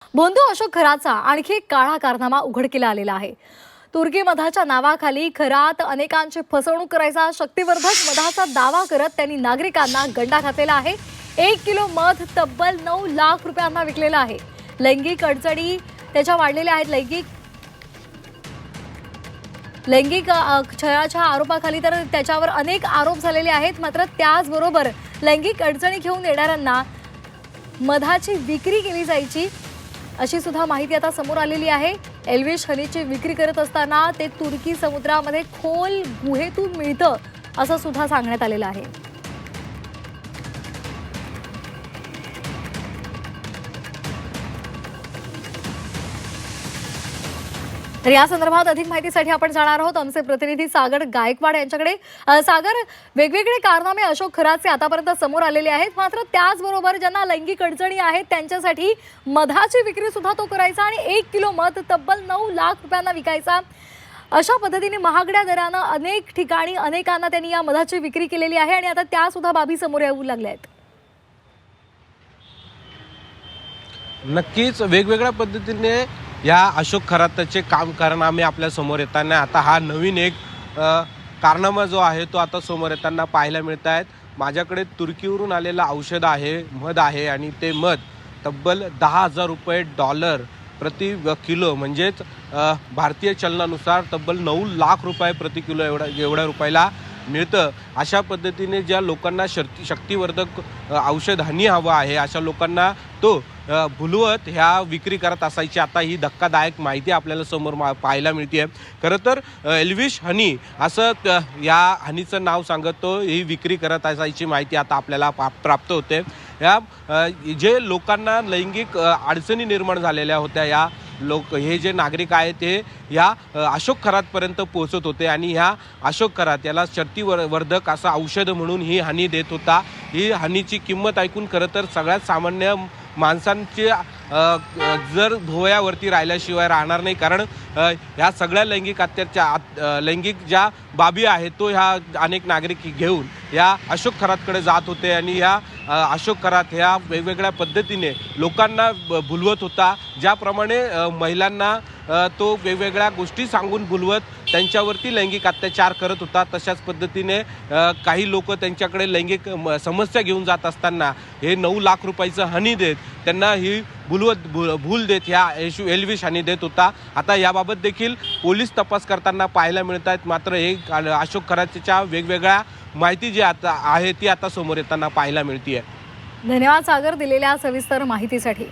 बोंधू अशोक खराचा आणखी एक काळा कारनामा उघडकीला आलेला आहे। तुर्की मधाच्या नावाखाली खरात अनेकांची फसवणूक करायचा शक्तिवर्धक मधाचा दावा करत त्यांनी नागरिकांना गंडा घातलेला आहे। 1 किलो मध तब्बल 9 लाख रुपयांना विकलेला आहे। लैंगिक अडचणी त्याच्या वाढलेल्या आहेत। लैंगिक छळाच्या आरोपाखाली तर त्याच्यावर अनेक आरोप झालेले आहेत। मात्र त्याचबरोबर लैंगिक अडचणी घेऊन येणाऱ्यांना मधाची विक्री केली जायची अशी सुद्धा माहिती आता समोर आलेली आहे। एल्विश हनीची विक्री करत असताना ते तुर्की समुद्रामध्ये खोल गुहेतून मिळतं असं सुद्धा सांगण्यात आलेलं आहे। तर या संदर्भात अधिक माहितीसाठी आपण जाणार आहोत आमचे प्रतिनिधी सागर गायकवाड यांच्याकडे। सागर, वेगवेगळे कारनामे अशोक खराचे आतापर्यंत समोर आलेले आहेत, मात्र त्याचबरोबर ज्यांना लैंगिक अडचणी आहेत त्यांच्यासाठी मधाची विक्री सुद्धा तो करायचा आणि 1 किलो मध तब्बल 9 लाख रुपयांना विकायचा। अशा पद्धतीने महागड्या दरानं अनेक ठिकाणी अनेकांना त्यांनी या मधाची विक्री केलेली आहे आणि आता त्या सुद्धा बाबी समोर येऊ लागल्या आहेत। नक्कीच वेगवेगळ्या पद्धतीने या अशोक खराताचे काम कारनामे आपल्या समोर येताना आता हा नवीन एक कारनामा जो आहे तो आता समोर येताना पाहायला मिळत आहेत। माझ्याकडे तुर्कीवरून आलेला औषध आहे, मध आहे आणि ते मध तब्बल 10,000 रुपये डॉलर प्रति किलो म्हणजेच भारतीय चलनानुसार तब्बल 9 लाख रुपये प्रति किलो एवढ्या रुपयाला मिळतं। अशा पद्धतीने ज्या लोकांना शक्तिवर्धक औषध हनी हवं आहे अशा लोकांना तो भुलवत ह्या विक्री करत असायची। आता ही धक्कादायक माहिती आपल्याला समोर पाहायला मिळते। खरं तर एल्विश हनी असं या हनीचं नाव सांगत तो ही विक्री करत असायची माहिती आता आपल्याला प्राप्त होते। या जे लोकांना लैंगिक अडचणी निर्माण झालेल्या होत्या या हे जे नागरिक आहेत ते या अशोक खरातपर्यंत पोहोचत होते आणि ह्या अशोक खरात याला शक्तिवर्धक असं औषध म्हणून ही हनी देत होता। ही हनीची किंमत ऐकून खरं तर सगळ्यात सामान्य माणसांची जर भोवयावरती राहिल्याशिवाय राहणार नाही, कारण ह्या सगळ्या लैंगिक ज्या बाबी आहेत तो ह्या अनेक नागरिक घेऊन या अशोक खरातकडे जात होते आणि ह्या अशोक खरात ह्या वेगवेगळ्या पद्धतीने लोकांना भुलवत होता। ज्याप्रमाणे महिलांना तो वेगवेगळ्या गोष्टी सांगून भुलवत त्यांच्यावरती लैंगिक अत्याचार करत होता, तशाच पद्धतीने काही लोक त्यांच्याकडे लैंगिक समस्या घेऊन जात असताना हे 9 लाख रुपयाचं हनी देत त्यांना ही भूल देत ह्या एल्विश हनी देत होता। आता याबाबत देखील पोलीस तपास करताना पाहायला मिळत आहेत। मात्र हे अशोक खराच्या वेगवेगळ्या माहिती जी आता आहे ती आता समोर येताना पाहायला मिळते। धन्यवाद सागर दिलेल्या सविस्तर माहितीसाठी।